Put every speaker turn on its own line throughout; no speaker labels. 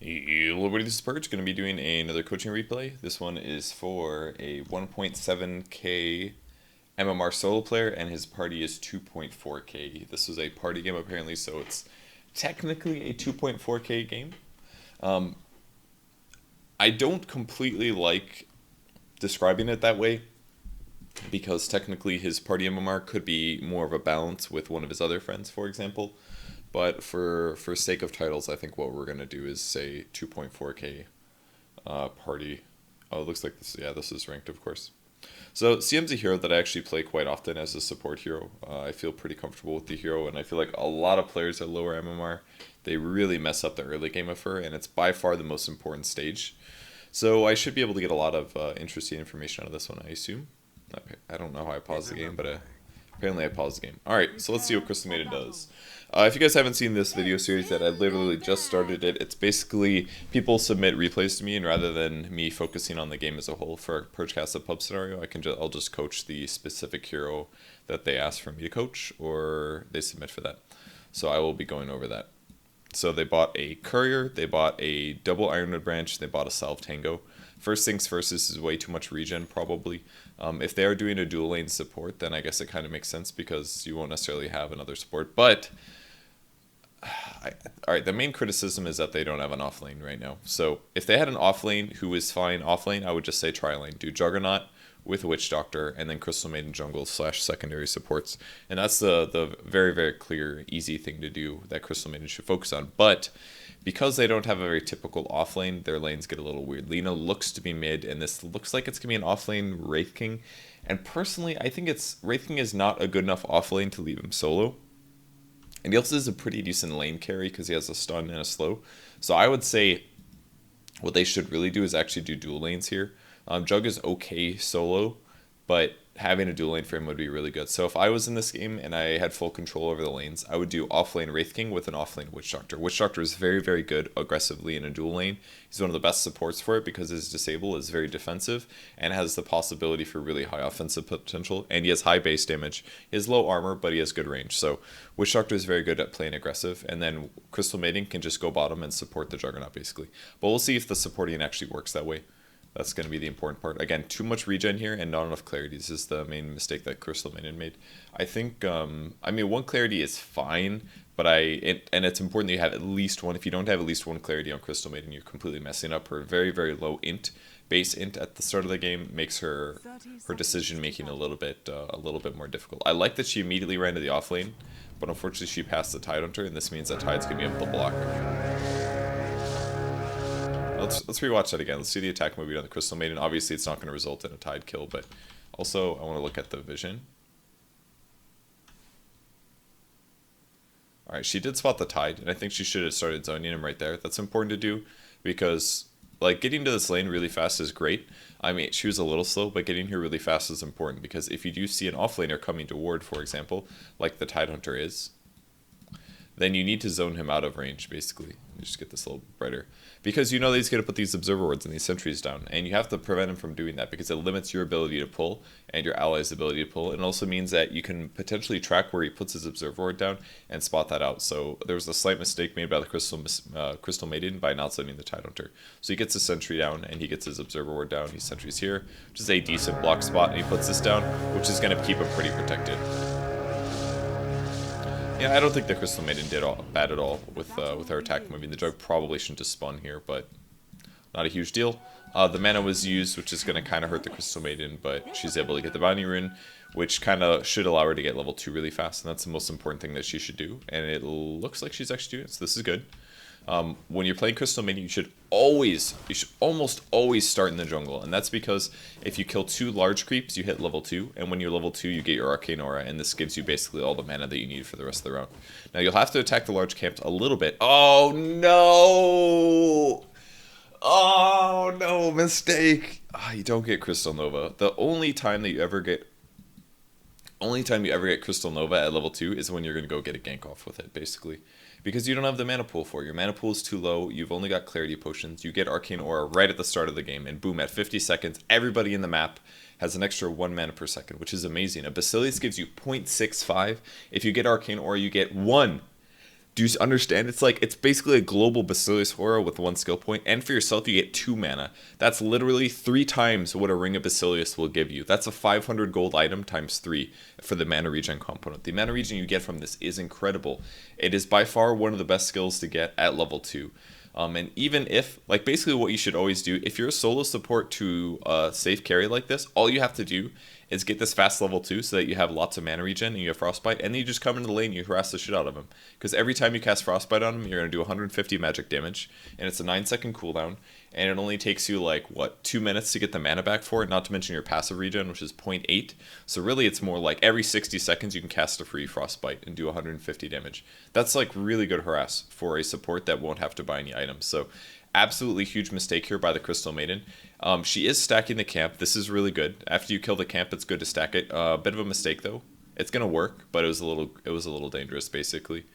Hello everybody, this is Purge, going to be doing another coaching replay. This one is for a 1.7k MMR solo player, and his party is 2.4k. This is a party game apparently, so it's technically a 2.4k game. I don't completely like describing it that way, because technically his party MMR could be more of a balance with one of his other friends, for example. But for sake of titles, I think what we're gonna do is say 2.4k party. Oh, it looks like this. Yeah, this is ranked, of course. So CM's a hero that I actually play quite often as a support hero. I feel pretty comfortable with the hero, and I feel like a lot of players at lower MMR, they really mess up the early game of her, and it's by far the most important stage. So I should be able to get a lot of interesting information out of this one, I assume. I don't know how I paused the game, but apparently I paused the game. Alright, so let's see what Crystal Maiden does. If you guys haven't seen this video series that I literally just started it's basically people submit replays to me, and rather than me focusing on the game as a whole for a Purgecast of Pub scenario, I'll just coach the specific hero that they ask for me to coach, or they submit for that. So I will be going over that. So they bought a courier, they bought a double Ironwood branch, they bought a Salve Tango. First things first, this is way too much regen probably. If they are doing a dual lane support, then I guess it kind of makes sense because you won't necessarily have another support. But alright, the main criticism is that they don't have an off lane right now. So if they had an off lane who is fine off lane, I would just say tri lane. Do Juggernaut with Witch Doctor, and then Crystal Maiden jungle / secondary supports. And that's the very, very clear, easy thing to do that Crystal Maiden should focus on. But because they don't have a very typical off lane, their lanes get a little weird. Lina looks to be mid, and this looks like it's going to be an off lane Wraith King. And personally, I think Wraith King is not a good enough off lane to leave him solo. And he also is a pretty decent lane carry because he has a stun and a slow. So I would say what they should really do is actually do dual lanes here. Jug is okay solo, but having a dual lane for him would be really good. So if I was in this game and I had full control over the lanes, I would do off lane Wraith King with an off lane Witch Doctor. Witch Doctor is very, very good aggressively in a dual lane. He's one of the best supports for it because his disable is very defensive and has the possibility for really high offensive potential. And he has high base damage. He has low armor, but he has good range. So Witch Doctor is very good at playing aggressive. And then Crystal Maiden can just go bottom and support the Juggernaut basically. But we'll see if the supporting actually works that way. That's going to be the important part. Again, too much regen here and not enough clarity. This is the main mistake that Crystal Maiden made. I think, I mean, one clarity is fine, but and it's important that you have at least one. If you don't have at least one clarity on Crystal Maiden, you're completely messing up. Her very, very low base int at the start of the game makes her decision making a little bit more difficult. I like that she immediately ran to the off lane, but unfortunately she passed the Tidehunter, and this means that Tide's going to be able to block. Let's rewatch that again. Let's see the attack movie on the Crystal Maiden. Obviously, it's not going to result in a Tide kill, but also I want to look at the vision. Alright, she did spot the Tide, and I think she should have started zoning him right there. That's important to do because, like, getting to this lane really fast is great. I mean, she was a little slow, but getting here really fast is important because if you do see an offlaner coming to ward, for example, like the Tidehunter is, then you need to zone him out of range, basically. Let me just get this a little brighter. Because you know that he's going to put these observer wards and these sentries down, and you have to prevent him from doing that because it limits your ability to pull and your allies' ability to pull. It also means that you can potentially track where he puts his observer ward down and spot that out. So there was a slight mistake made by the Crystal Maiden by not sending the Tidehunter. So he gets his sentry down and he gets his observer ward down. He sentries here, which is a decent block spot, and he puts this down, which is going to keep him pretty protected. Yeah, I don't think the Crystal Maiden did bad at all with her attack moving. The Jug probably shouldn't have spun here, but not a huge deal. The mana was used, which is going to kind of hurt the Crystal Maiden, but she's able to get the Bounty Rune, which kind of should allow her to get level 2 really fast, and that's the most important thing that she should do, and it looks like she's actually doing it, so this is good. When you're playing Crystal Maiden, you should almost always start in the jungle, and that's because if you kill 2 large creeps, you hit level 2, and when you're level 2, you get your Arcane Aura, and this gives you basically all the mana that you need for the rest of the round. Now, you'll have to attack the large camps a little bit. Oh, no! Oh, no, mistake! You don't get Crystal Nova. The only time you ever get Crystal Nova at level 2 is when you're going to go get a gank off with it, basically. Because you don't have the mana pool for it. Your mana pool is too low, you've only got Clarity Potions, you get Arcane Aura right at the start of the game, and boom, at 50 seconds, everybody in the map has an extra 1 mana per second, which is amazing. A Basilius gives you 0.65. If you get Arcane Aura, you get 1. Do you understand? It's basically a global Basilius Aura with 1 skill point, and for yourself you get 2 mana. That's literally 3 times what a Ring of Basilius will give you. That's a 500 gold item times 3 for the mana regen component. The mana regen you get from this is incredible. It is by far one of the best skills to get at level 2. And even if, like, basically what you should always do, if you're a solo support to a safe carry like this, all you have to do is get this fast level 2 so that you have lots of mana regen and you have Frostbite, and then you just come into the lane and you harass the shit out of him. Because every time you cast Frostbite on him, you're going to do 150 magic damage, and it's a 9-second cooldown, and it only takes you, like, 2 minutes to get the mana back for it, not to mention your passive regen, which is 0.8. So really it's more like every 60 seconds you can cast a free Frostbite and do 150 damage. That's, like, really good harass for a support that won't have to buy any items. So absolutely huge mistake here by the Crystal Maiden. She is stacking the camp. This is really good. After you kill the camp, it's good to stack it. Bit of a mistake though. It's gonna work, but it was a little dangerous basically.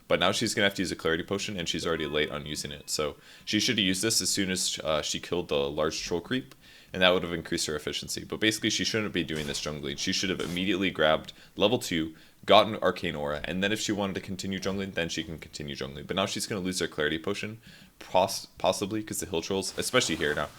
But now she's gonna have to use a Clarity Potion, and she's already late on using it. So she should have used this as soon as she killed the large troll creep, and that would have increased her efficiency. But basically, she shouldn't be doing this jungling. She should have immediately grabbed level 2, gotten Arcane Aura, and then if she wanted to continue jungling, then she can continue jungling. But now she's going to lose her Clarity Potion, possibly, because the hill trolls, especially here now.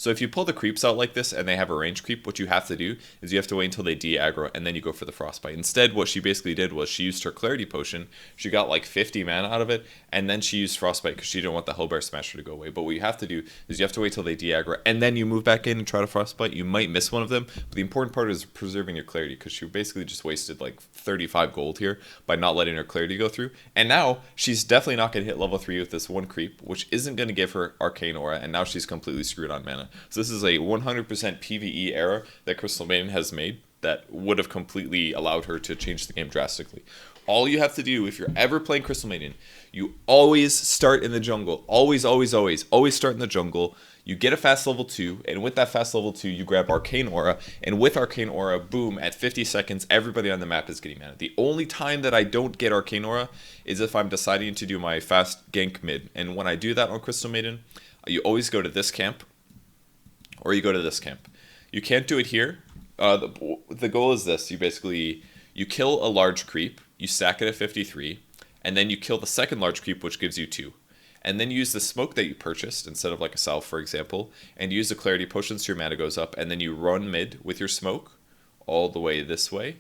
So if you pull the creeps out like this and they have a range creep, what you have to do is you have to wait until they de-aggro and then you go for the Frostbite. Instead, what she basically did was she used her Clarity Potion, she got like 50 mana out of it, and then she used Frostbite because she didn't want the Hellbear Smasher to go away. But what you have to do is you have to wait till they de-aggro and then you move back in and try to Frostbite. You might miss one of them, but the important part is preserving your Clarity, because she basically just wasted like 35 gold here by not letting her Clarity go through. And now she's definitely not going to hit level 3 with this one creep, which isn't going to give her Arcane Aura, and now she's completely screwed on mana. So this is a 100% PvE error that Crystal Maiden has made that would have completely allowed her to change the game drastically. All you have to do if you're ever playing Crystal Maiden, you always start in the jungle. Always start in the jungle. You get a fast level 2, and with that fast level 2, you grab Arcane Aura, and with Arcane Aura, boom, at 50 seconds, everybody on the map is getting mana. The only time that I don't get Arcane Aura is if I'm deciding to do my fast gank mid, and when I do that on Crystal Maiden, you always go to this camp, or you go to this camp. You can't do it here. The goal is this. You kill a large creep, you stack it at 53, and then you kill the second large creep, which gives you 2. And then you use the smoke that you purchased, instead of like a salve, for example, and use the Clarity Potion so your mana goes up, and then you run mid with your smoke all the way this way,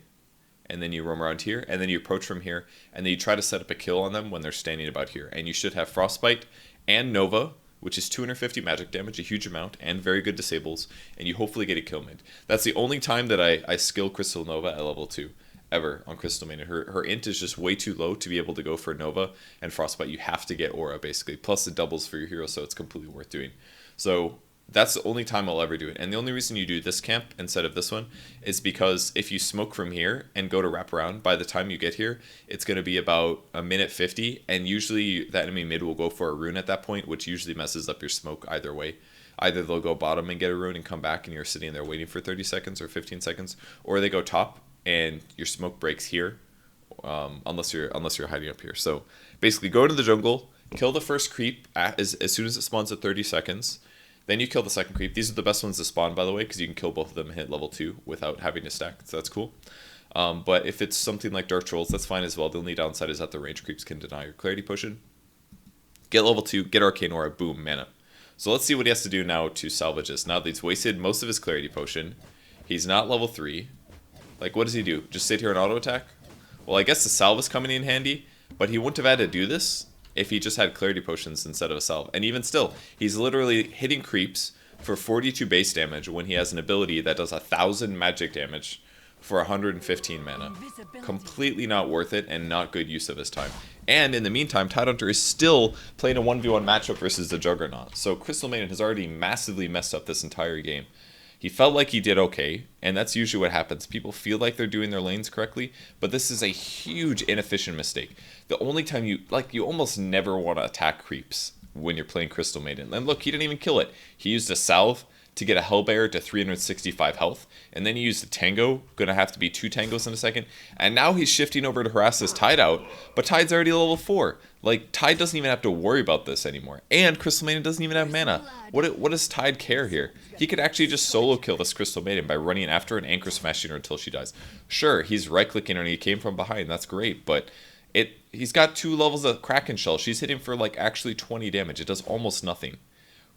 and then you roam around here, and then you approach from here, and then you try to set up a kill on them when they're standing about here. And you should have Frostbite and Nova, which is 250 magic damage, a huge amount, and very good disables, and you hopefully get a kill mid. That's the only time that I skill Crystal Nova at level 2, ever, on Crystal Maiden. Her int is just way too low to be able to go for Nova and Frostbite. You have to get Aura, basically, plus it doubles for your hero, so it's completely worth doing. So that's the only time I'll ever do it. And the only reason you do this camp instead of this one is because if you smoke from here and go to wrap around, by the time you get here, it's going to be about a minute 50, and usually that enemy mid will go for a rune at that point, which usually messes up your smoke either way. Either they'll go bottom and get a rune and come back and you're sitting there waiting for 30 seconds or 15 seconds, or they go top and your smoke breaks here, unless you're hiding up here. So basically go into the jungle, kill the first creep as soon as it spawns at 30 seconds, then you kill the second creep. These are the best ones to spawn, by the way, because you can kill both of them and hit level 2 without having to stack, so that's cool. But if it's something like Dark Trolls, that's fine as well. The only downside is that the range creeps can deny your Clarity Potion. Get level 2, get Arcane Aura, boom, mana. So let's see what he has to do now to salvage this. Now that he's wasted most of his Clarity Potion, he's not level 3. Like, what does he do? Just sit here and auto attack? Well, I guess the salve is coming in handy, but he wouldn't have had to do this if he just had Clarity Potions instead of a salve. And even still, he's literally hitting creeps for 42 base damage when he has an ability that does 1,000 magic damage for 115 mana. Completely not worth it and not good use of his time. And in the meantime, Tidehunter is still playing a 1v1 matchup versus the Juggernaut. So Crystal Maiden has already massively messed up this entire game. He felt like he did okay, and that's usually what happens. People feel like they're doing their lanes correctly, but this is a huge inefficient mistake. The only time you almost never want to attack creeps when you're playing Crystal Maiden. And look, he didn't even kill it. He used a salve to get a Hellbear to 365 health, and then he used a Tango, gonna have to be 2 Tangos in a second, and now he's shifting over to harass this Tide out, but Tide's already level 4. Like, Tide doesn't even have to worry about this anymore, and Crystal Maiden doesn't even have mana. What does Tide care here? He could actually just solo kill this Crystal Maiden by running after her and anchor smashing her until she dies. Sure, he's right-clicking her and he came from behind, that's great, but He's got 2 levels of Kraken Shell. She's hitting for like actually 20 damage. It does almost nothing.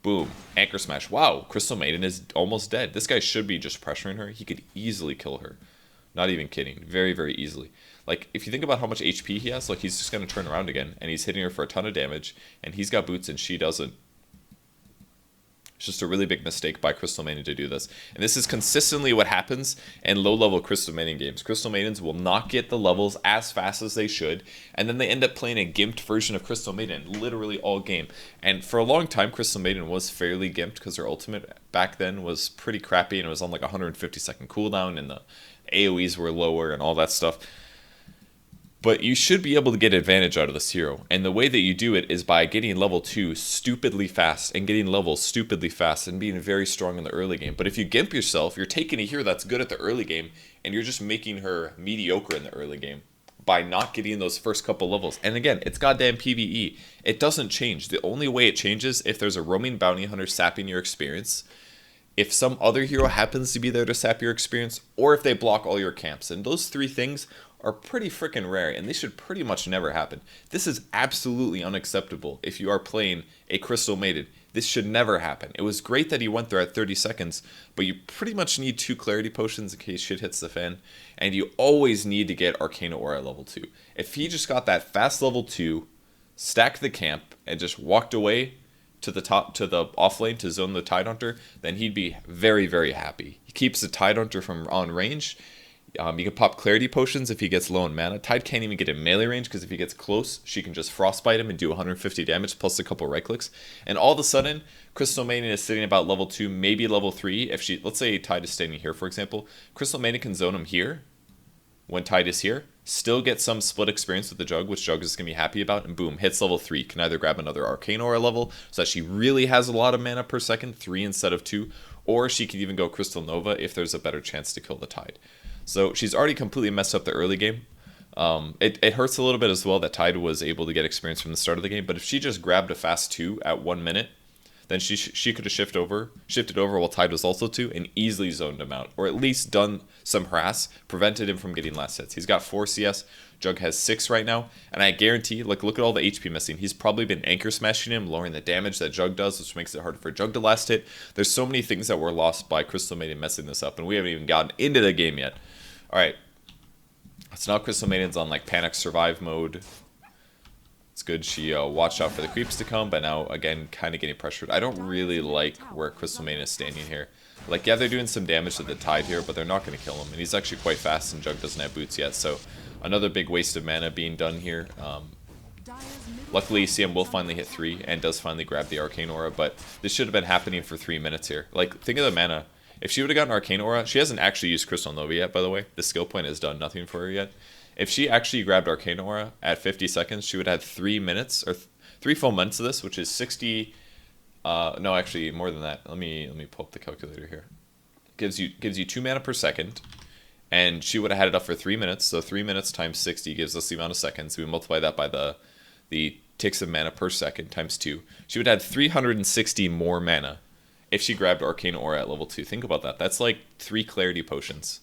Boom. Anchor Smash. Wow. Crystal Maiden is almost dead. This guy should be just pressuring her. He could easily kill her. Not even kidding. Very, very easily. Like, if you think about how much HP he has, like, he's just going to turn around again. And he's hitting her for a ton of damage. And he's got boots and she doesn't. It's just a really big mistake by Crystal Maiden to do this. And this is consistently what happens in low-level Crystal Maiden games. Crystal Maidens will not get the levels as fast as they should, and then they end up playing a gimped version of Crystal Maiden literally all game. And for a long time, Crystal Maiden was fairly gimped because her ultimate back then was pretty crappy, and it was on like a 150-second cooldown, and the AoEs were lower and all that stuff. But you should be able to get advantage out of this hero. And the way that you do it is by getting level 2 stupidly fast and getting levels stupidly fast and being very strong in the early game. But if you gimp yourself, you're taking a hero that's good at the early game and you're just making her mediocre in the early game by not getting those first couple levels. And again, it's goddamn PvE. It doesn't change. The only way it changes if there's a roaming bounty hunter sapping your experience, if some other hero happens to be there to sap your experience, or if they block all your camps. And those 3 things are pretty freaking rare, and they should pretty much never happen. This is absolutely unacceptable if you are playing a Crystal Maiden. This should never happen. It was great that he went there at 30 seconds, but you pretty much need 2 Clarity Potions in case shit hits the fan, and you always need to get Arcana Aura at level 2. If he just got that fast level 2, stacked the camp, and just walked away to the top, to the off lane to zone the Tidehunter, then he'd be very, very happy. He keeps the Tidehunter from on range. You can pop Clarity Potions if he gets low in mana. Tide can't even get in melee range because if he gets close, she can just Frostbite him and do 150 damage plus a couple right clicks. And all of a sudden, Crystal Maiden is sitting about level 2, maybe level 3. If she, let's say Tide is standing here, for example, Crystal Maiden can zone him here when Tide is here, still get some split experience with the Jug, which Jug is going to be happy about, and boom, hits level 3. Can either grab another Arcane Aura level so that she really has a lot of mana per second, 3 instead of 2, or she can even go Crystal Nova if there's a better chance to kill the Tide. So she's already completely messed up the early game. It hurts a little bit as well that Tide was able to get experience from the start of the game, but if she just grabbed a fast 2 at 1 minute, then she could have shifted over while Tide was also 2 and easily zoned him out, or at least done some harass, prevented him from getting last hits. He's got 4 CS, Jug has 6 right now, and I guarantee, like, look at all the HP missing. He's probably been anchor smashing him, lowering the damage that Jug does, which makes it harder for Jug to last hit. There's so many things that were lost by Crystal Maiden messing this up, and we haven't even gotten into the game yet. Alright, so now Crystal Maiden's on like Panic Survive mode. It's good she watched out for the creeps to come, but now again kind of getting pressured. I don't really like where Crystal Maiden is standing here. Like, yeah, they're doing some damage to the Tide here, but they're not going to kill him. And he's actually quite fast and Jug doesn't have boots yet, so another big waste of mana being done here. Luckily, CM will finally hit 3 and does finally grab the Arcane Aura, but this should have been happening for 3 minutes here. Like, think of the mana. If she would have gotten Arcane Aura, she hasn't actually used Crystal Nova yet, by the way. The skill point has done nothing for her yet. If she actually grabbed Arcane Aura at 50 seconds, she would have had 3 minutes, or 3 full minutes of this, which is 60... no, actually, more than that. Let me pull up the calculator here. Gives you 2 mana per second, and she would have had it up for 3 minutes, so 3 minutes times 60 gives us the amount of seconds. We multiply that by the ticks of mana per second times 2. She would have had 360 more mana if she grabbed Arcane Aura at level 2. Think about that. That's like 3 Clarity Potions.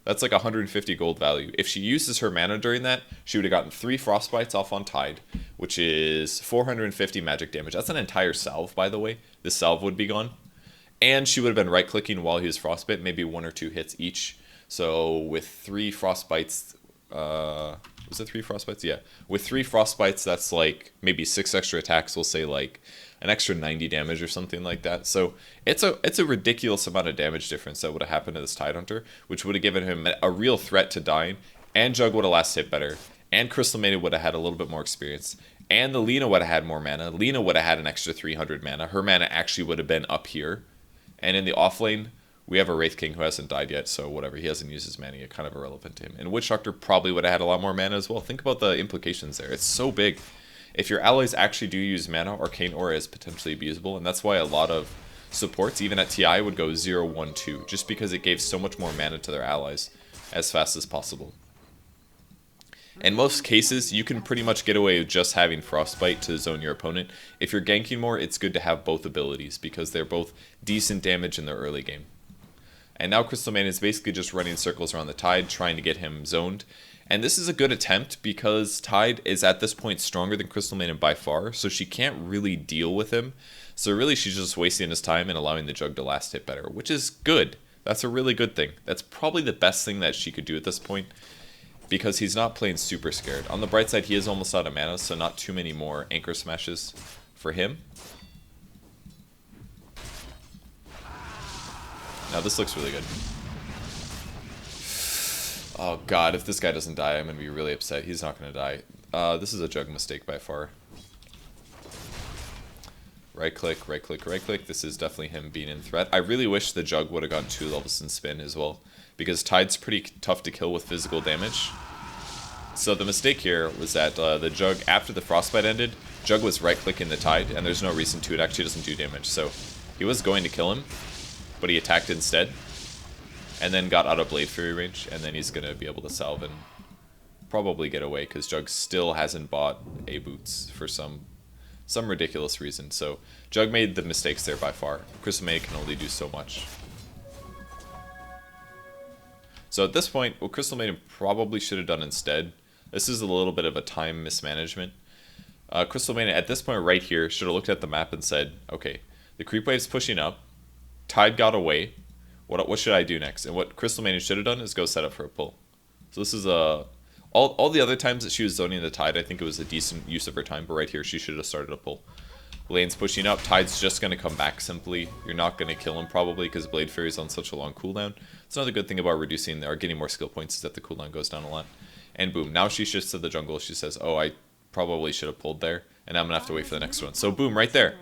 That's like 150 gold value. If she uses her mana during that, she would have gotten 3 Frostbites off on Tide, which is 450 magic damage. That's an entire salve, by the way. This salve would be gone. And she would have been right-clicking while he was Frostbite, maybe 1 or 2 hits each. So with 3 Frostbites... was it 3 Frostbites? Yeah. With 3 Frostbites, that's like maybe 6 extra attacks. We'll say like an extra 90 damage or something like that. So it's a ridiculous amount of damage difference that would have happened to this Tidehunter, which would have given him a real threat to dying, and Jug would have last hit better, and Crystal Maiden would have had a little bit more experience, and the Lina would have had more mana. Lina would have had an extra 300 mana. Her mana actually would have been up here, and in the off lane, we have a Wraith King who hasn't died yet, so whatever, he hasn't used his mana yet, kind of irrelevant to him. And Witch Doctor probably would have had a lot more mana as well. Think about the implications there. It's so big. If your allies actually do use mana, Arcane Aura is potentially abusable, and that's why a lot of supports, even at TI, would go 0, 1, 2, just because it gave so much more mana to their allies as fast as possible. In most cases, you can pretty much get away with just having Frostbite to zone your opponent. If you're ganking more, it's good to have both abilities, because they're both decent damage in the early game. And now Crystal Maiden is basically just running circles around the Tide, trying to get him zoned. And this is a good attempt because Tide is at this point stronger than Crystal Maiden by far, so she can't really deal with him. So really she's just wasting his time and allowing the Jug to last hit better, which is good. That's a really good thing. That's probably the best thing that she could do at this point because he's not playing super scared. On the bright side, he is almost out of mana, so not too many more anchor smashes for him. Now this looks really good. Oh god, if this guy doesn't die, I'm going to be really upset. He's not going to die. This is a Jug mistake by far. Right click, right click, right click. This is definitely him being in threat. I really wish the Jug would have gone 2 levels in spin as well, because Tide's pretty tough to kill with physical damage. So the mistake here was that the Jug, after the Frostbite ended, Jug was right clicking the Tide, and there's no reason to. It actually doesn't do damage. So he was going to kill him, but he attacked instead, and then got out of Blade Fury range, and then he's going to be able to salve and probably get away, because Jug still hasn't bought a boots for some ridiculous reason. So Jug made the mistakes there by far. Crystal Maiden can only do so much. So at this point, what Crystal Maiden probably should have done instead, this is a little bit of a time mismanagement. Crystal Maiden at this point right here should have looked at the map and said, okay, the creep wave's pushing up, Tide got away, what should I do next? And what Crystal Maiden should have done is go set up for a pull. So this is a... All the other times that she was zoning the Tide, I think it was a decent use of her time, but right here she should have started a pull. Lane's pushing up, Tide's just going to come back simply. You're not going to kill him probably because Blade Fury is on such a long cooldown. It's another good thing about reducing or getting more skill points is that the cooldown goes down a lot. And boom, now she shifts to the jungle. She says, oh, I probably should have pulled there, and I'm going to have to wait for the next one. So boom, right there.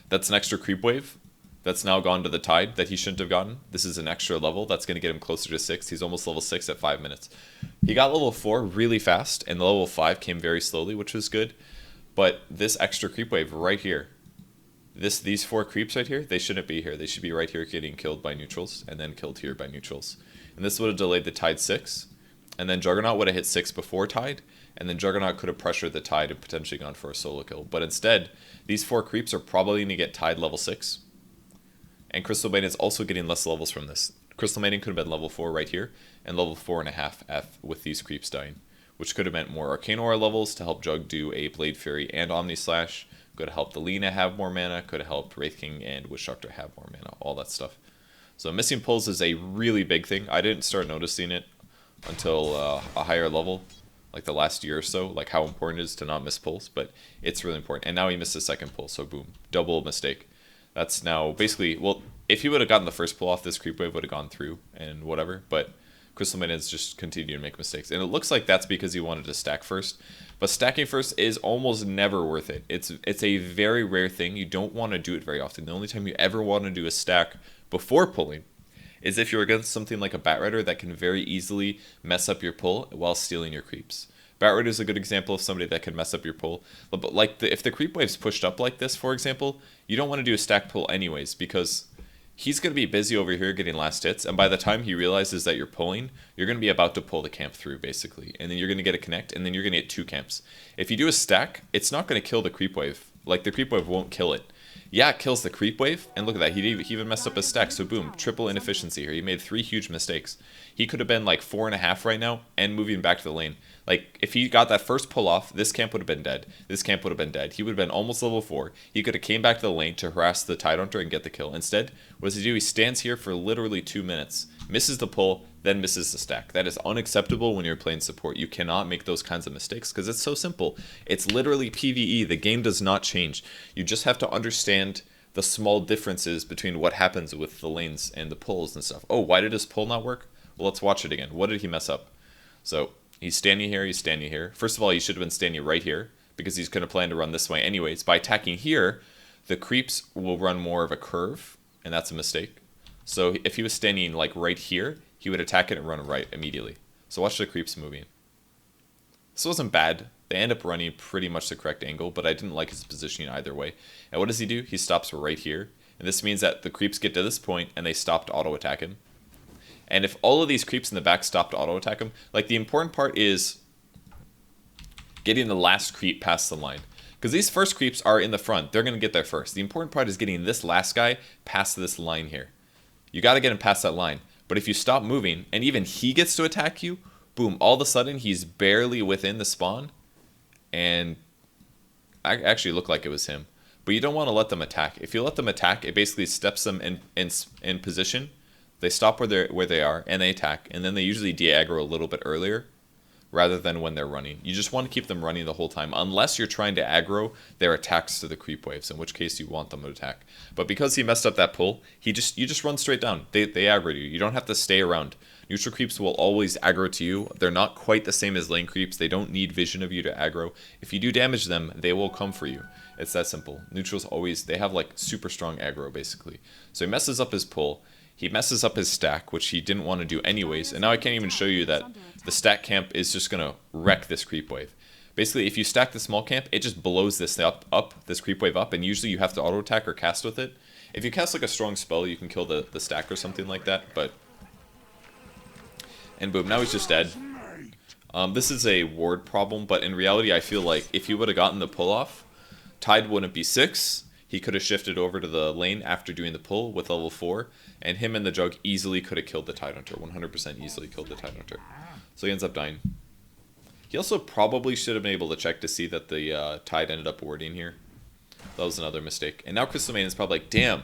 That's an extra creep wave. That's now gone to the Tide that he shouldn't have gotten. This is an extra level. That's going to get him closer to 6. He's almost level 6 at 5 minutes. He got level 4 really fast, and the level 5 came very slowly, which was good. But this extra creep wave right here, these 4 creeps right here, they shouldn't be here. They should be right here getting killed by neutrals, and then killed here by neutrals. And this would have delayed the Tide 6, and then Juggernaut would have hit 6 before Tide, and then Juggernaut could have pressured the Tide and potentially gone for a solo kill. But instead, these 4 creeps are probably going to get Tide level 6. And Crystal Maiden is also getting less levels from this. Crystal Maiden could have been level 4 right here, and level 4.5 with these creeps dying, which could have meant more Arcane Aura levels to help Jug do a Blade Fury and Omni Slash, could have helped Alina have more mana, could have helped Wraith King and Witch Doctor have more mana, all that stuff. So missing pulls is a really big thing. I didn't start noticing it until a higher level, like the last year or so, like how important it is to not miss pulls, but it's really important. And now he missed his second pull, so boom, double mistake. That's now basically, well, if he would have gotten the first pull off, this creep wave would have gone through and whatever, but Crystal Maiden has just continued to make mistakes. And it looks like that's because he wanted to stack first, but stacking first is almost never worth it. It's a very rare thing. You don't want to do it very often. The only time you ever want to do a stack before pulling is if you're against something like a Bat Rider that can very easily mess up your pull while stealing your creeps. Bat Rider is a good example of somebody that can mess up your pull. But like if the creep wave's pushed up like this, for example, you don't want to do a stack pull anyways, because he's going to be busy over here getting last hits, and by the time he realizes that you're pulling, you're going to be about to pull the camp through, basically. And then you're going to get a connect, and then you're going to get 2 camps. If you do a stack, it's not going to kill the creep wave. Like, the creep wave won't kill it. Yeah, it kills the creep wave, and look at that, he even messed up his stack, so boom, triple inefficiency here. He made 3 huge mistakes. He could have been like 4.5 right now, and moving back to the lane. Like, if he got that first pull off, this camp would have been dead. This camp would have been dead. He would have been almost level 4. He could have came back to the lane to harass the Tidehunter and get the kill. Instead, what does he do? He stands here for literally 2 minutes, misses the pull, then misses the stack. That is unacceptable when you're playing support. You cannot make those kinds of mistakes because it's so simple. It's literally PvE. The game does not change. You just have to understand the small differences between what happens with the lanes and the pulls and stuff. Oh, why did his pull not work? Well, let's watch it again. What did he mess up? So he's standing here, he's standing here. First of all, he should have been standing right here because he's going to plan to run this way anyways. By attacking here, the creeps will run more of a curve, and that's a mistake. So if he was standing like right here, he would attack it and run right immediately. So watch the creeps moving. This wasn't bad. They end up running pretty much the correct angle, but I didn't like his positioning either way. And what does he do? He stops right here. And this means that the creeps get to this point and they stop to auto-attack him. And if all of these creeps in the back stop to auto-attack him, like the important part is getting the last creep past the line. Because these first creeps are in the front. They're going to get there first. The important part is getting this last guy past this line here. You got to get him past that line. But if you stop moving and even he gets to attack you, boom, all of a sudden he's barely within the spawn, and I actually looked like it was him. But you don't want to let them attack. If you let them attack, it basically steps them in position. They stop where they are, and they attack, and then they usually de-aggro a little bit earlier, rather than when they're running. You just want to keep them running the whole time, unless you're trying to aggro their attacks to the creep waves, in which case you want them to attack. But because he messed up that pull, you just run straight down. They aggro you. You don't have to stay around. Neutral creeps will always aggro to you. They're not quite the same as lane creeps. They don't need vision of you to aggro. If you do damage them, they will come for you. It's that simple. Neutrals always, they have like super strong aggro basically. So he messes up his pull. He messes up his stack, which he didn't want to do anyways. And now I can't even show you that the stack camp is just going to wreck this creep wave. Basically, if you stack the small camp, it just blows this this creep wave up, and usually you have to auto attack or cast with it. If you cast like a strong spell, you can kill the stack or something like that, but... And boom, now he's just dead. This is a ward problem, but in reality, I feel like if he would have gotten the pull off, Tide wouldn't be 6. He could have shifted over to the lane after doing the pull with level 4, and him and the Jug easily could have killed the Tide Hunter. 100% easily killed the Tide Hunter. So he ends up dying. He also probably should have been able to check to see that the Tide ended up warding here. That was another mistake. And now Crystal Maiden's probably like, damn,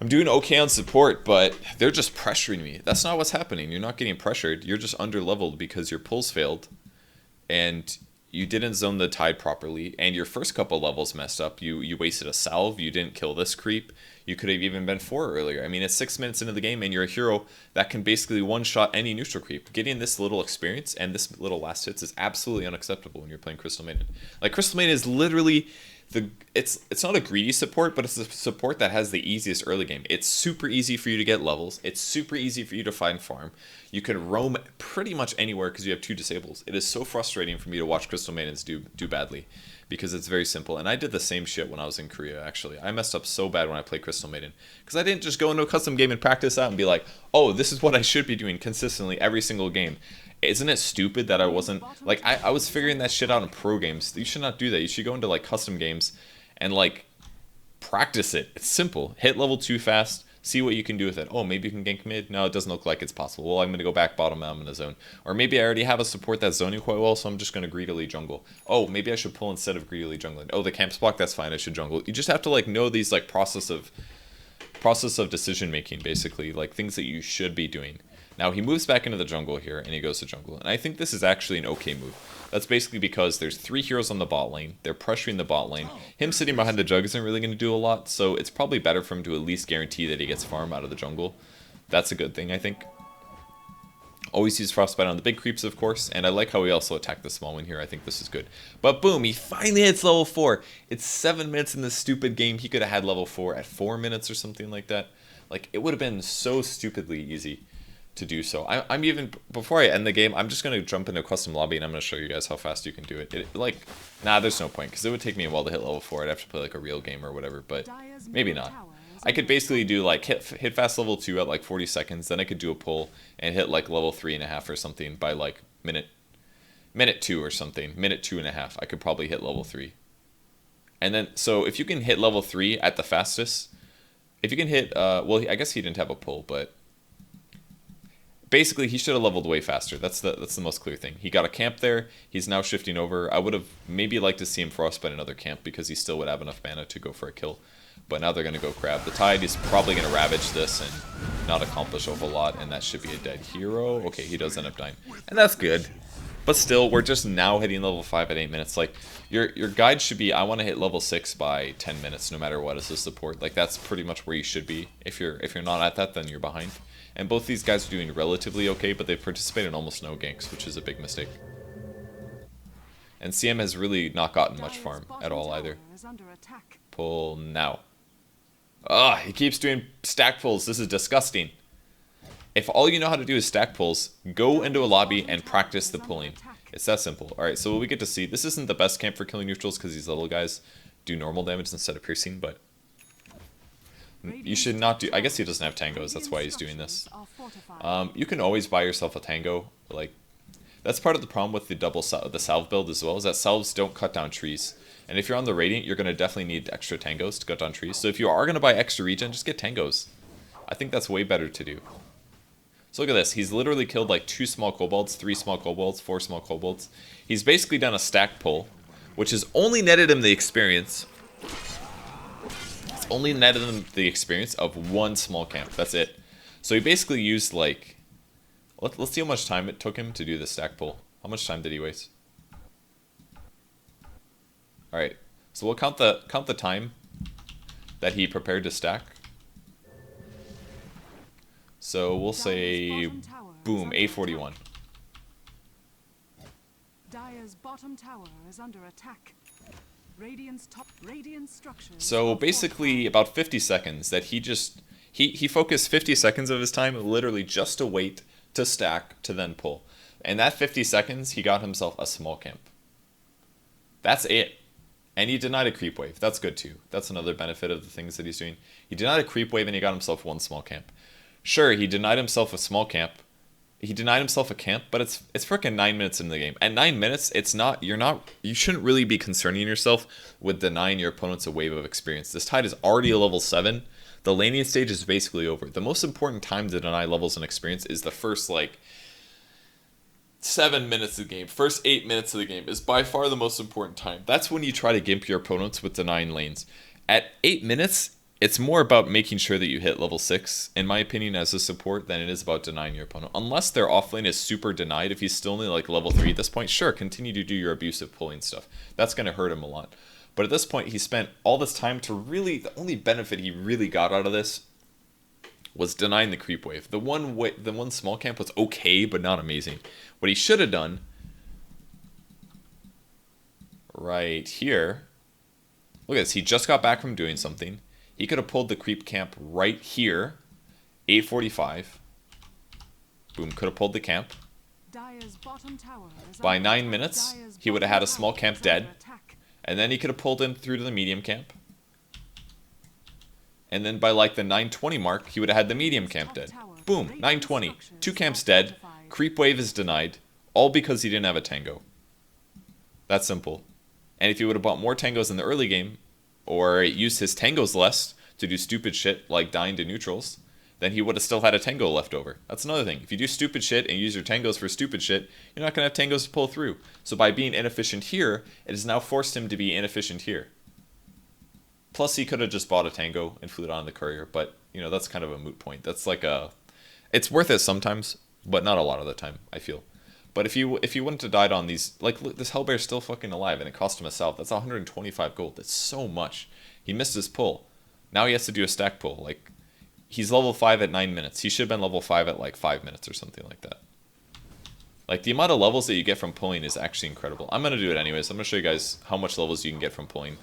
I'm doing okay on support, but they're just pressuring me. That's not what's happening. You're not getting pressured. You're just under-leveled because your pulls failed, and you didn't zone the Tide properly, and your first couple levels messed up. You wasted a salve. You didn't kill this creep. You could have even been 4 earlier. I mean, it's 6 minutes into the game, and you're a hero that can basically one-shot any neutral creep. Getting this little experience and this little last hits is absolutely unacceptable when you're playing Crystal Maiden. Like, Crystal Maiden is literally... It's not a greedy support, but it's a support that has the easiest early game. It's super easy for you to get levels. It's super easy for you to find farm. You can roam pretty much anywhere because you have 2 disables. It is so frustrating for me to watch Crystal Maidens do badly because it's very simple. And I did the same shit when I was in Korea, actually. I messed up so bad when I played Crystal Maiden because I didn't just go into a custom game and practice out and be like, oh, this is what I should be doing consistently every single game. Isn't it stupid that I wasn't, like, I was figuring that shit out in pro games. You should not do that. You should go into, like, custom games and, like, practice it. It's simple. Hit level 2 fast. See what you can do with it. Oh, maybe you can gank mid? No, it doesn't look like it's possible. Well, I'm going to go back bottom, I'm going to zone. Or maybe I already have a support that's zoning quite well, so I'm just going to greedily jungle. Oh, maybe I should pull instead of greedily jungling. Oh, the camp's blocked, that's fine, I should jungle. You just have to, like, know these, like, process of decision making, basically, like things that you should be doing. Now he moves back into the jungle here and he goes to jungle, and I think this is actually an okay move. That's basically because there's 3 heroes on the bot lane, they're pressuring the bot lane. Him sitting behind the Jug isn't really going to do a lot, so it's probably better for him to at least guarantee that he gets farm out of the jungle. That's a good thing, I think. Always use Frostbite on the big creeps, of course, and I like how he also attacked the small one here. I think this is good. But boom, he finally hits level 4. It's 7 minutes in this stupid game. He could have had level 4 at 4 minutes or something like that. Like, it would have been so stupidly easy to do so. I'm even, before I end the game, I'm just going to jump into a custom lobby and I'm going to show you guys how fast you can do it. Nah, there's no point, because it would take me a while to hit level 4. I'd have to play like a real game or whatever, but maybe not. I could basically do like hit fast level 2 at like 40 seconds, then I could do a pull and hit like level 3.5 or something by like minute 2 or something, minute 2.5. I could probably hit level 3. And then, so if you can hit level 3 at the fastest, if you can hit, well, I guess he didn't have a pull, but basically he should have leveled way faster. That's the most clear thing. He got a camp there. He's now shifting over. I would have maybe liked to see him frostbite another camp because he still would have enough mana to go for a kill. But now they're going to go crab. The Tide is probably going to ravage this and not accomplish a whole lot, and that should be a dead hero. Okay, he does end up dying. And that's good. But still, we're just now hitting level 5 at 8 minutes. Like, your guide should be, I want to hit level 6 by 10 minutes, no matter what, as a support. Like, that's pretty much where you should be. If you're not at that, then you're behind. And both these guys are doing relatively okay, but they've participated in almost no ganks, which is a big mistake. And CM has really not gotten much farm at all either. Pull now. Ugh, he keeps doing stack pulls. This is disgusting. If all you know how to do is stack pulls, go into a lobby and practice the pulling. It's that simple. Alright, so what we get to see, this isn't the best camp for killing neutrals because these little guys do normal damage instead of piercing, but you should not do, I guess he doesn't have tangos, that's why he's doing this. You can always buy yourself a tango. Like, that's part of the problem with the salve build as well, is that salves don't cut down trees. And if you're on the Radiant, you're going to definitely need extra tangos to cut down trees. So if you are going to buy extra regen, just get tangos. I think that's way better to do. So look at this. He's literally killed like 2 small kobolds, 3 small kobolds, 4 small kobolds. He's basically done a stack pull, which has only netted him the experience. It's only netted him the experience of 1 small camp. That's it. So he basically used like... Let's see how much time it took him to do the stack pull. How much time did he waste? Alright. So we'll count the time that he prepared to stack. So we'll say, boom, 841.
Dire's bottom tower is under attack. Radiant structures.
So basically about 50 seconds that he focused 50 seconds of his time literally just to wait to stack to then pull. And that 50 seconds he got himself a small camp. That's it. And he denied a creep wave. That's good too. That's another benefit of the things that he's doing. He denied a creep wave and he got himself 1 small camp. Sure, he denied himself a small camp. He denied himself a camp, but it's freaking 9 minutes in the game. At 9 minutes, you shouldn't really be concerning yourself with denying your opponents a wave of experience. This tide is already a level 7. The laning stage is basically over. The most important time to deny levels and experience is the first, like, 7 minutes of the game. First 8 minutes of the game is by far the most important time. That's when you try to gimp your opponents with denying lanes. At 8 minutes, it's more about making sure that you hit level 6, in my opinion, as a support, than it is about denying your opponent. Unless their offlane is super denied, if he's still only like level 3 at this point, sure, continue to do your abusive pulling stuff. That's going to hurt him a lot. But at this point, he spent all this time to really, the only benefit he really got out of this was denying the creep wave. The one small camp was okay, but not amazing. What he should have done, right here, look at this, he just got back from doing something. He could have pulled the creep camp right here, 845. Boom, could have pulled the camp. By 9 minutes, he would have had a small camp dead. And then he could have pulled in through to the medium camp. And then by like the 920 mark, he would have had the medium camp dead. Boom, 920. 2 camps dead. Creep wave is denied. All because he didn't have a tango. That's simple. And if he would have bought more tangos in the early game, or used his tangos less to do stupid shit like dying to neutrals, then he would have still had a tango left over. That's another thing. If you do stupid shit and use your tangos for stupid shit, you're not going to have tangos to pull through. So by being inefficient here, it has now forced him to be inefficient here. Plus, he could have just bought a tango and flew it on the courier, but, you know, that's kind of a moot point. That's like a... It's worth it sometimes, but not a lot of the time, I feel. But if you wouldn't have died on these... Like, look, this Hellbear's still fucking alive, and it cost him a salve. That's 125 gold. That's so much. He missed his pull. Now he has to do a stack pull. Like, he's level 5 at 9 minutes. He should have been level 5 at, like, 5 minutes or something like that. Like, the amount of levels that you get from pulling is actually incredible. I'm going to do it anyways. I'm going to show you guys how much levels you can get from pulling.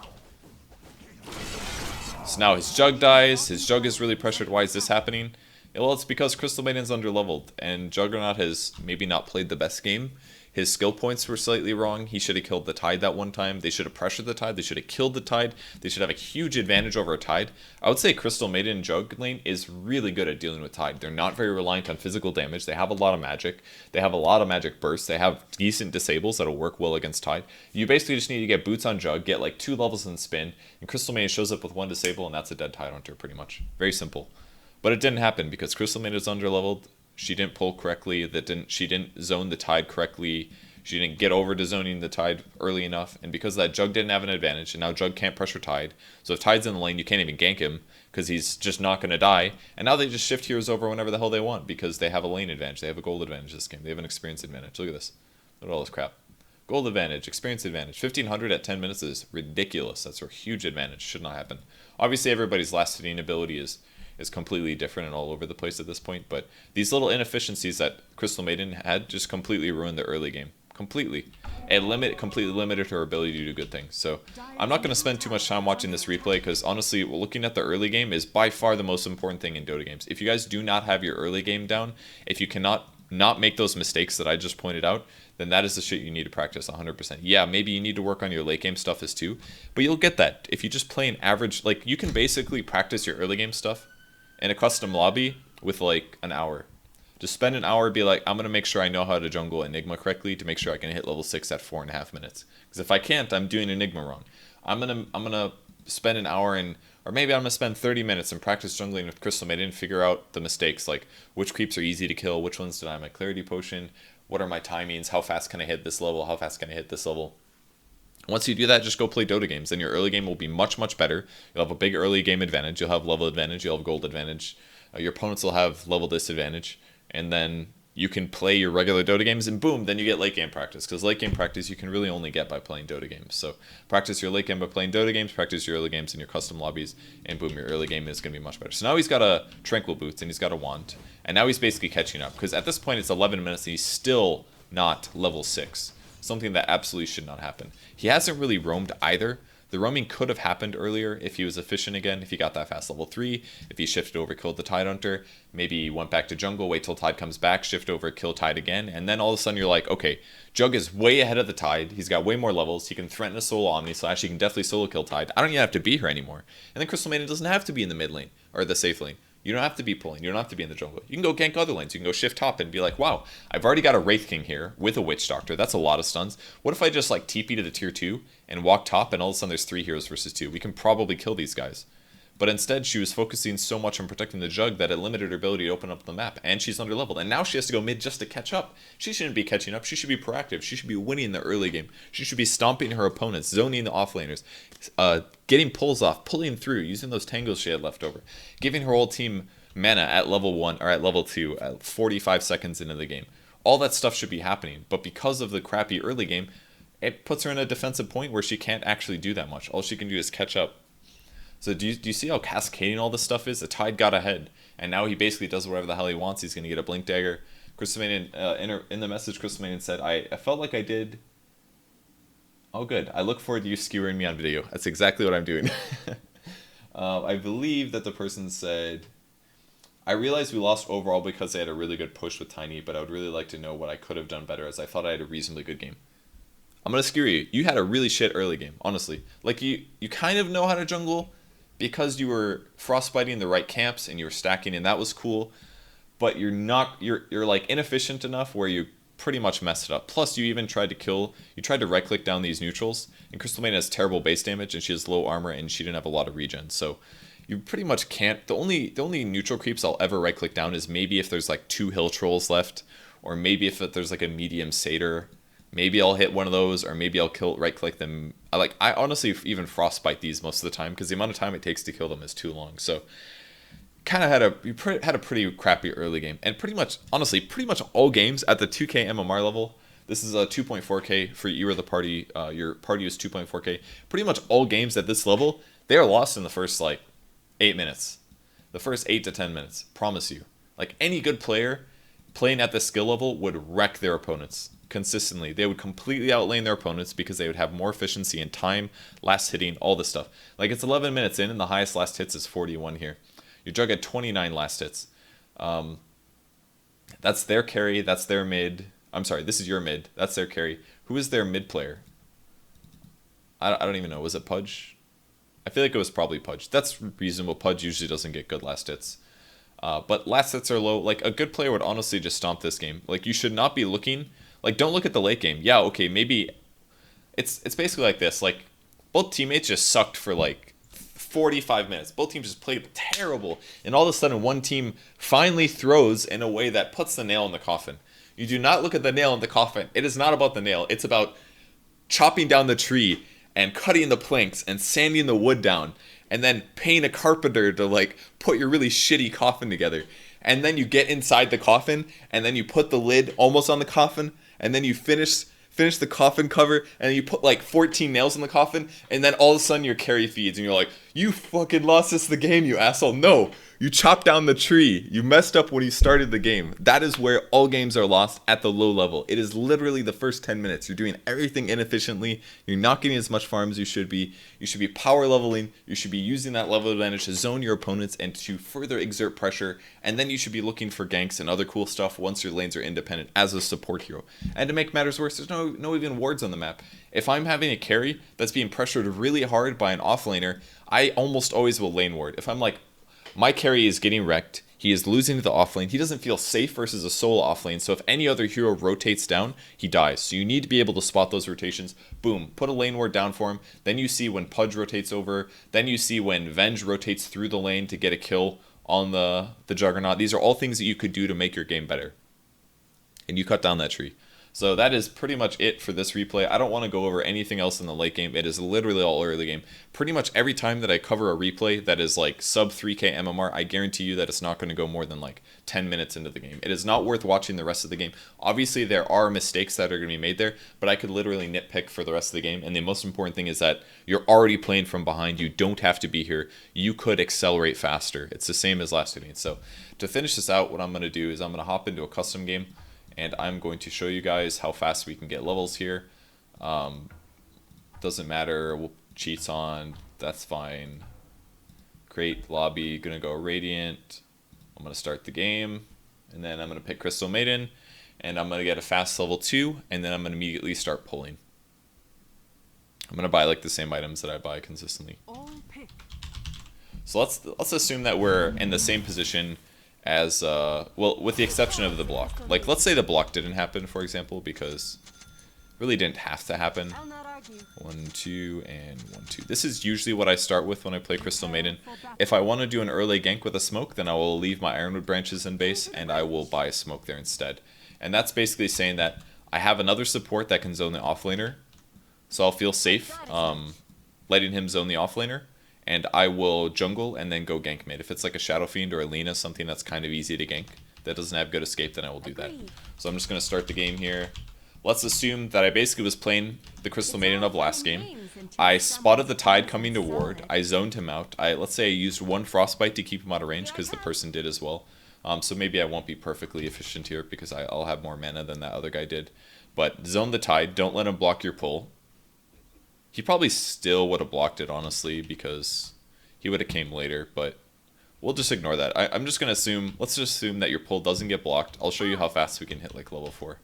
So now his Jug dies. His Jug is really pressured. Why is this happening? Well, it's because Crystal Maiden's underleveled, and Juggernaut has maybe not played the best game. His skill points were slightly wrong. He should have killed the Tide that one time. They should have pressured the Tide. They should have killed the Tide. They should have a huge advantage over a Tide. I would say Crystal Maiden and Jug lane is really good at dealing with Tide. They're not very reliant on physical damage. They have a lot of magic. They have a lot of magic bursts. They have decent disables that'll work well against Tide. You basically just need to get boots on Jug, get like 2 levels in spin, and Crystal Maiden shows up with 1 disable, and that's a dead Tide Hunter pretty much. Very simple. But it didn't happen because Crystal Maiden is underleveled. She didn't pull correctly. She didn't zone the Tide correctly. She didn't get over to zoning the Tide early enough. And because of that, Jug didn't have an advantage. And now Jug can't pressure Tide. So if Tide's in the lane, you can't even gank him because he's just not going to die. And now they just shift heroes over whenever the hell they want because they have a lane advantage. They have a gold advantage this game. They have an experience advantage. Look at this. Look at all this crap. Gold advantage, experience advantage. 1500 at 10 minutes is ridiculous. That's a huge advantage. Should not happen. Obviously, everybody's last hitting ability is completely different and all over the place at this point, but these little inefficiencies that Crystal Maiden had just completely ruined the early game. Completely. It completely limited her ability to do good things. So I'm not going to spend too much time watching this replay because honestly, looking at the early game is by far the most important thing in Dota games. If you guys do not have your early game down, if you cannot not make those mistakes that I just pointed out, then that is the shit you need to practice 100%. Yeah, maybe you need to work on your late game stuff as too, but you'll get that. If you just play an average, like you can basically practice your early game stuff in a custom lobby with like an hour. Just spend an hour, be like, I'm going to make sure I know how to jungle Enigma correctly to make sure I can hit level 6 at 4.5 minutes. Because if I can't, I'm doing Enigma wrong. I'm gonna spend an hour and, or maybe I'm going to spend 30 minutes and practice jungling with Crystal Maiden and figure out the mistakes, like which creeps are easy to kill, which ones did I have my clarity potion, what are my timings, how fast can I hit this level, how fast can I hit this level. Once you do that, just go play Dota games. Then your early game will be much, much better. You'll have a big early game advantage. You'll have level advantage. You'll have gold advantage. Your opponents will have level disadvantage. And then you can play your regular Dota games, and boom, then you get late game practice. Because late game practice you can really only get by playing Dota games. So practice your late game by playing Dota games, practice your early games in your custom lobbies, and boom, your early game is going to be much better. So now he's got a Tranquil Boots, and he's got a Wand. And now he's basically catching up. Because at this point it's 11 minutes, and he's still not level 6. Something that absolutely should not happen. He hasn't really roamed either. The roaming could have happened earlier if he was efficient again, if he got that fast level 3, if he shifted over, killed the Tide Hunter, maybe went back to jungle, wait till Tide comes back, shift over, kill Tide again, and then all of a sudden you're like, okay, Jug is way ahead of the Tide, he's got way more levels, he can threaten a solo Omni Slash, he can definitely solo kill Tide, I don't even have to be here anymore. And then Crystal Maiden doesn't have to be in the mid lane, or the safe lane. You don't have to be pulling. You don't have to be in the jungle. You can go gank other lanes. You can go shift top and be like, wow, I've already got a Wraith King here with a Witch Doctor. That's a lot of stuns. What if I just like TP to the tier 2 and walk top and all of a sudden there's 3 heroes versus 2? We can probably kill these guys. But instead, she was focusing so much on protecting the Jug that it limited her ability to open up the map. And she's underleveled. And now she has to go mid just to catch up. She shouldn't be catching up. She should be proactive. She should be winning the early game. She should be stomping her opponents, zoning the offlaners, getting pulls off, pulling through, using those tangles she had left over, giving her whole team mana at level 1 or at level 2 at 45 seconds into the game. All that stuff should be happening. But because of the crappy early game, it puts her in a defensive point where she can't actually do that much. All she can do is catch up. So do you see how cascading all this stuff is? The Tide got ahead, and now he basically does whatever the hell he wants. He's going to get a Blink Dagger. Crystal Maiden, in the message, Crystal Maiden said, I felt like I did... Oh, good. I look forward to you skewering me on video. That's exactly what I'm doing. I believe that the person said, I realized we lost overall because they had a really good push with Tiny, but I would really like to know what I could have done better, as I thought I had a reasonably good game. I'm going to skewer you. You had a really shit early game, honestly. Like, you kind of know how to jungle, because you were frostbiting the right camps and you were stacking, and that was cool, but you're like inefficient enough where you pretty much messed it up. Plus you even tried to right click down these neutrals, and Crystal Maiden has terrible base damage and she has low armor and she didn't have a lot of regen, so you pretty much can't. The only neutral creeps I'll ever right click down is maybe if there's like 2 hill trolls left, or maybe if there's like a medium satyr. Maybe I'll hit one of those, or maybe I'll right-click them. I honestly even frostbite these most of the time, because the amount of time it takes to kill them is too long. So, kind of had a pretty crappy early game, and pretty much all games at the 2K MMR level. This is a 2.4K for you or the party. Your party is 2.4K. Pretty much all games at this level, they are lost in the first like 8 minutes, the first 8 to 10 minutes. Promise you. Like any good player playing at this skill level would wreck their opponents. Consistently, they would completely outlane their opponents because they would have more efficiency in time, last hitting, all this stuff. Like, it's 11 minutes in and the highest last hits is 41 here. Your Jug had 29 last hits. That's their carry, that's their mid. I'm sorry, this is your mid, that's their carry. Who is their mid player? I don't even know. Was it Pudge? I feel like it was probably Pudge. That's reasonable. Pudge usually doesn't get good last hits. But last hits are low. Like, a good player would honestly just stomp this game. Like, you should not be looking... Like, don't look at the late game. Yeah, okay, maybe... It's basically like this. Like, both teammates just sucked for, like, 45 minutes. Both teams just played terrible. And all of a sudden, one team finally throws in a way that puts the nail in the coffin. You do not look at the nail in the coffin. It is not about the nail. It's about chopping down the tree and cutting the planks and sanding the wood down. And then paying a carpenter to, like, put your really shitty coffin together. And then you get inside the coffin, and then you put the lid almost on the coffin, and then you finish the coffin cover, and you put like 14 nails in the coffin, and then all of a sudden your carry feeds, and you're like, you fucking lost us the game, you asshole. No, you chopped down the tree. You messed up when you started the game. That is where all games are lost, at the low level. It is literally the first 10 minutes. You're doing everything inefficiently. You're not getting as much farm as you should be. You should be power leveling. You should be using that level advantage to zone your opponents and to further exert pressure. And then you should be looking for ganks and other cool stuff once your lanes are independent as a support hero. And to make matters worse, there's no even wards on the map. If I'm having a carry that's being pressured really hard by an offlaner, I almost always will lane ward. If I'm like, My carry is getting wrecked. He is losing to the offlane. He doesn't feel safe versus a solo offlane, so if any other hero rotates down, he dies. So you need to be able to spot those rotations. Boom, put a lane ward down for him. Then you see when Pudge rotates over. Then you see when Venge rotates through the lane to get a kill on the Juggernaut. These are all things that you could do to make your game better. And you cut down that tree. So that is pretty much it for this replay. I don't want to go over anything else in the late game. It is literally all early game. Pretty much every time that I cover a replay that is like sub 3k MMR, I guarantee you that it's not going to go more than like 10 minutes into the game. It is not worth watching the rest of the game. Obviously, there are mistakes that are going to be made there, but I could literally nitpick for the rest of the game. And the most important thing is that you're already playing from behind. You don't have to be here. You could accelerate faster. It's the same as last game. So to finish this out, what I'm going to do is I'm going to hop into a custom game. And I'm going to show you guys how fast we can get levels here. Doesn't matter, we'll cheats on, that's fine. Create lobby, gonna go Radiant. I'm gonna start the game, and then I'm gonna pick Crystal Maiden, and I'm gonna get a fast level 2, and then I'm gonna immediately start pulling. I'm gonna buy like the same items that I buy consistently. So let's assume that we're in the same position as well, with the exception of the block. Like, let's say the block didn't happen, for example, because it really didn't have to happen. 1, 2, and 1, 2. This is usually what I start with when I play Crystal Maiden. If I want to do an early gank with a smoke, then I will leave my Ironwood branches in base, and I will buy a smoke there instead. And that's basically saying that I have another support that can zone the offlaner, so I'll feel safe letting him zone the offlaner. And I will jungle and then go gank mid. If it's like a Shadow Fiend or a Lina, something that's kind of easy to gank, that doesn't have good escape, then I will do that. So I'm just going to start the game here. Let's assume that I basically was playing the Crystal Maiden of last game. I spotted the Tide coming to ward. I zoned him out. Let's say I used 1 Frostbite to keep him out of range, because the person did as well. So maybe I won't be perfectly efficient here, because I'll have more mana than that other guy did. But zone the Tide. Don't let him block your pull. He probably still would have blocked it, honestly, because he would have came later, but we'll just ignore that. I'm just going to assume, let's just assume that your pull doesn't get blocked. I'll show you how fast we can hit like level 4.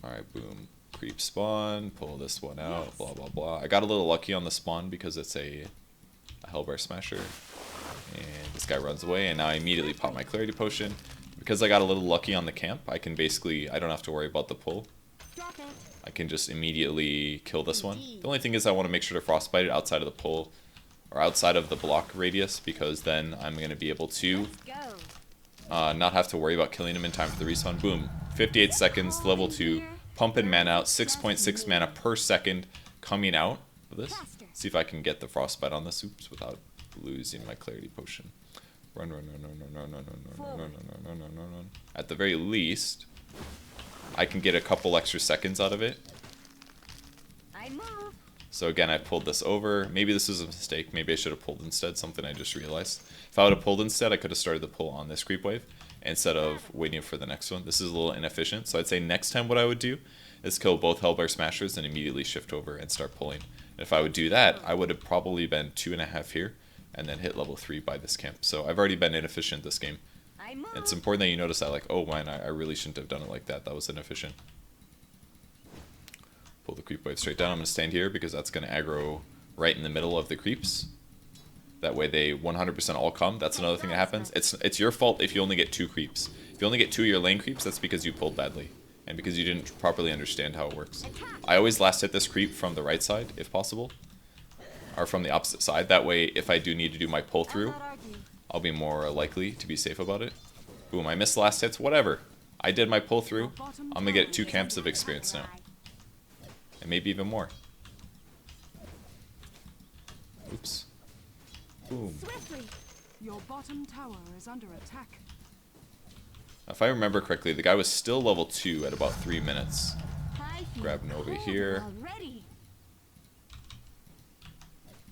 Alright, boom. Creep spawn, pull this one out, blah, blah, blah. I got a little lucky on the spawn because it's a Hellbar Smasher. And this guy runs away, and now I immediately pop my Clarity Potion. Because I got a little lucky on the camp, I can basically, I don't have to worry about the pull. I can just immediately kill this one. The only thing is I want to make sure to frostbite it outside of the pull, or outside of the block radius, because then I'm going to be able to not have to worry about killing him in time for the respawn. Boom. 58 seconds, level 2, pumping mana out, 6.6 mana per second coming out of this. See if I can get the frostbite on this, oops, without losing my Clarity Potion. Run, run, run, run, run, run, run, run, run, run, run, run, run, run, run. At the very least, I can get a couple extra seconds out of it. So again, I pulled this over. Maybe this was a mistake. Maybe I should have pulled instead, something I just realized. If I would have pulled instead, I could have started the pull on this creep wave instead of waiting for the next one. This is a little inefficient. So I'd say next time what I would do is kill both Hellbar Smashers and immediately shift over and start pulling. And if I would do that, I would have probably been 2.5 here and then hit level 3 by this camp. So I've already been inefficient this game. It's important that you notice that, like, oh man, I really shouldn't have done it like that. That was inefficient. Pull the creep wave straight down. I'm going to stand here because that's going to aggro right in the middle of the creeps. That way they 100% all come. That's another thing that happens. It's your fault if you only get 2 creeps. If you only get 2 of your lane creeps, that's because you pulled badly. And because you didn't properly understand how it works. I always last hit this creep from the right side, if possible. Or from the opposite side. That way, if I do need to do my pull through, I'll be more likely to be safe about it. Boom, I missed the last hits, whatever. I did my pull through. I'm going to get 2 camps of experience now. And maybe even more. Oops. Boom.
Your bottom tower is under attack.
If I remember correctly, the guy was still level 2 at about 3 minutes. Grab Nova here.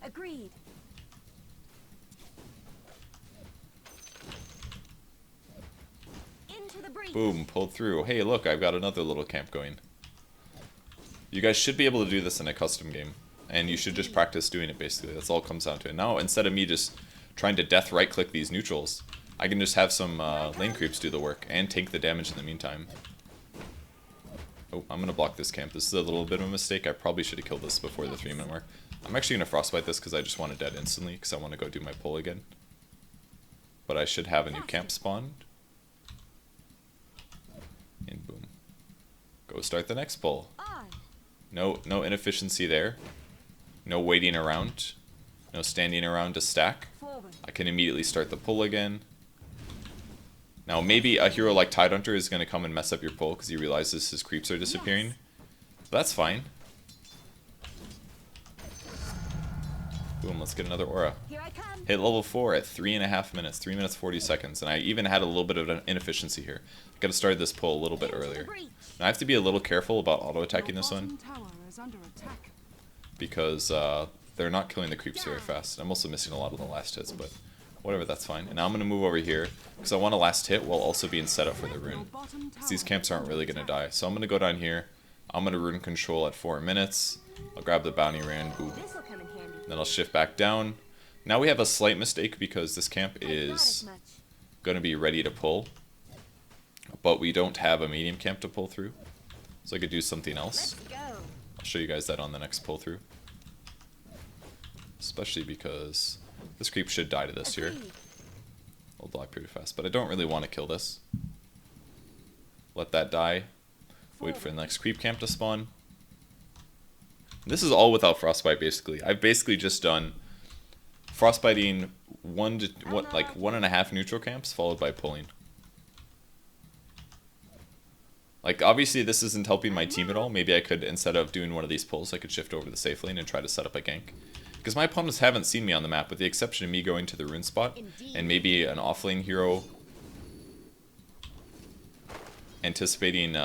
Agreed. Into the breach.
Boom, pulled through. Hey, look, I've got another little camp going. You guys should be able to do this in a custom game. And you should just practice doing it, basically. That's all it comes down to. And now, instead of me just trying to death right-click these neutrals, I can just have some lane creeps do the work and take the damage in the meantime. Oh, I'm going to block this camp. This is a little bit of a mistake. I probably should have killed this before the 3-minute mark. I'm actually going to frostbite this because I just want it dead instantly because I want to go do my pull again. But I should have a new camp spawned. And boom. Go start the next pull. No inefficiency there. No waiting around. No standing around to stack. I can immediately start the pull again. Now maybe a hero like Tidehunter is going to come and mess up your pull because he realizes his creeps are disappearing. But that's fine. Boom, let's get another aura. Hit level 4 at 3.5 minutes, 3 minutes 40 seconds, and I even had a little bit of an inefficiency here. I gotta start this pull a little bit earlier. Now I have to be a little careful about auto-attacking this one, because they're not killing the creeps very fast. I'm also missing a lot of the last hits, but whatever, that's fine. And now I'm gonna move over here, because I want a last hit while also being set up for the rune. Because these camps aren't really gonna die. So I'm gonna go down here, I'm gonna rune control at 4 minutes, I'll grab the bounty rune, boom. Then I'll shift back down. Now we have a slight mistake because this camp is going to be ready to pull. But we don't have a medium camp to pull through. So I could do something else. I'll show you guys that on the next pull through. Especially because this creep should die to this here. I'll block pretty fast. But I don't really want to kill this. Let that die. Wait for the next creep camp to spawn. This is all without frostbite basically. I've basically just done frostbiting 1.5 neutral camps followed by pulling. Like obviously this isn't helping my team at all. Maybe I could, instead of doing one of these pulls, I could shift over to the safe lane and try to set up a gank. Because my opponents haven't seen me on the map with the exception of me going to the rune spot and maybe an offlane hero anticipating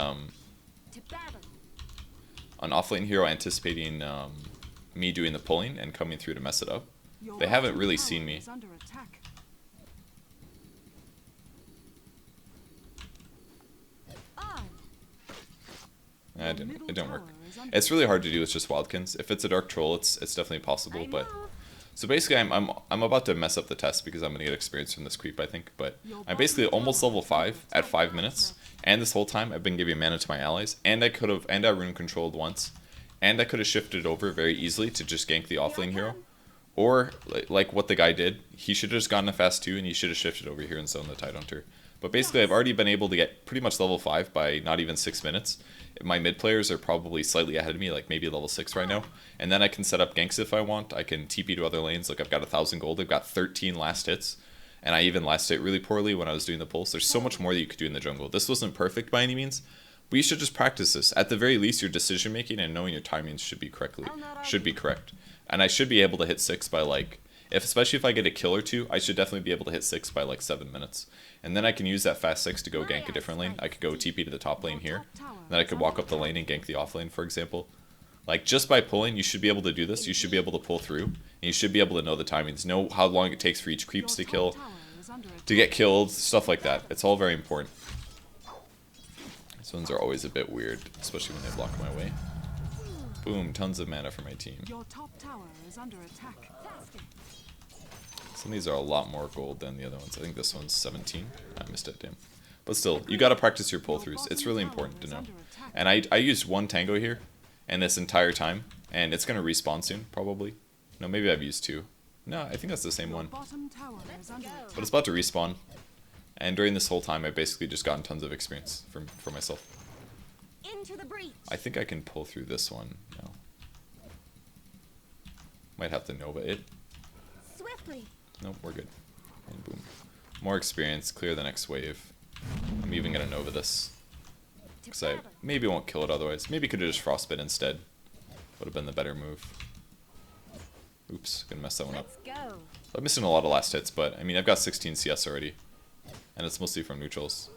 me doing the pulling and coming through to mess it up. They haven't really seen me. It didn't work. It's really hard to do with just wildkins. If it's a dark troll, it's definitely possible. But so basically, I'm about to mess up the test because I'm gonna get experience from this creep, I think. But I'm basically almost level 5 at 5 minutes, and this whole time I've been giving mana to my allies, and I rune controlled once, and I could have shifted over very easily to just gank the offlane hero, or like what the guy did. He should have just gotten a fast 2, and he should have shifted over here and zoned the Tidehunter. But basically, I've already been able to get pretty much level 5 by not even 6 minutes. My mid players are probably slightly ahead of me, like maybe level 6 right now. And then I can set up ganks if I want. I can TP to other lanes. Look, I've got 1,000 gold. I've got 13 last hits. And I even last hit really poorly when I was doing the pulse. There's so much more that you could do in the jungle. This wasn't perfect by any means, but you should just practice this. At the very least, your decision making and knowing your timings should be correct. And I should be able to hit 6 by like, especially if I get a kill or 2, I should definitely be able to hit 6 by like 7 minutes. And then I can use that fast 6 to go gank a different lane. I could go TP to the top lane here. And then I could walk up the lane and gank the off lane, for example. Like, just by pulling, you should be able to do this. You should be able to pull through. And you should be able to know the timings. Know how long it takes for each creeps to kill, to get killed, stuff like that. It's all very important. These ones are always a bit weird, especially when they block my way. Boom, tons of mana for my team.
Your top tower is under attack.
Some of these are a lot more gold than the other ones. I think this one's 17. I missed it, damn. But still, you gotta practice your pull-throughs. It's really important to know. And I used 1 tango here, and this entire time, and it's gonna respawn soon, probably. No, maybe I've used 2. No, I think that's the same one. But it's about to respawn. And during this whole time, I've basically just gotten tons of experience for myself. I think I can pull through this one now. Might have to Nova it. Nope, we're good. And boom. More experience, clear the next wave. I'm even gonna Nova this. Because I maybe won't kill it otherwise. Maybe could have just frostbit instead. Would have been the better move. Oops, gonna mess that one up. I'm missing a lot of last hits, but I mean, I've got 16 CS already. And it's mostly from neutrals.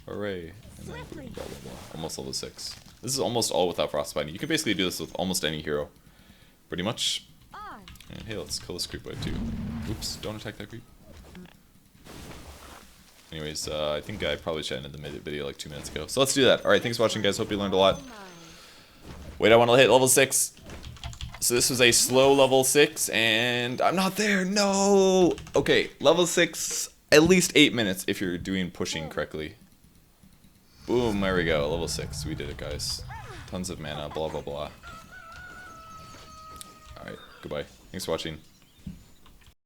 Hooray. And then boom, blah, blah, blah. Almost level 6. This is almost all without frostbiting. You can basically do this with almost any hero. Pretty much. And hey, let's kill this creep wave too. Oops, don't attack that creep. Anyways, I think I probably should have ended the video like 2 minutes ago. So let's do that. Alright, thanks for watching, guys. Hope you learned a lot. Wait, I want to hit level 6. So this was a slow level 6, and I'm not there. No! Okay, level 6, at least 8 minutes if you're doing pushing correctly. Boom, there we go. Level 6. We did it, guys. Tons of mana, blah, blah, blah. Alright, goodbye. Thanks for watching.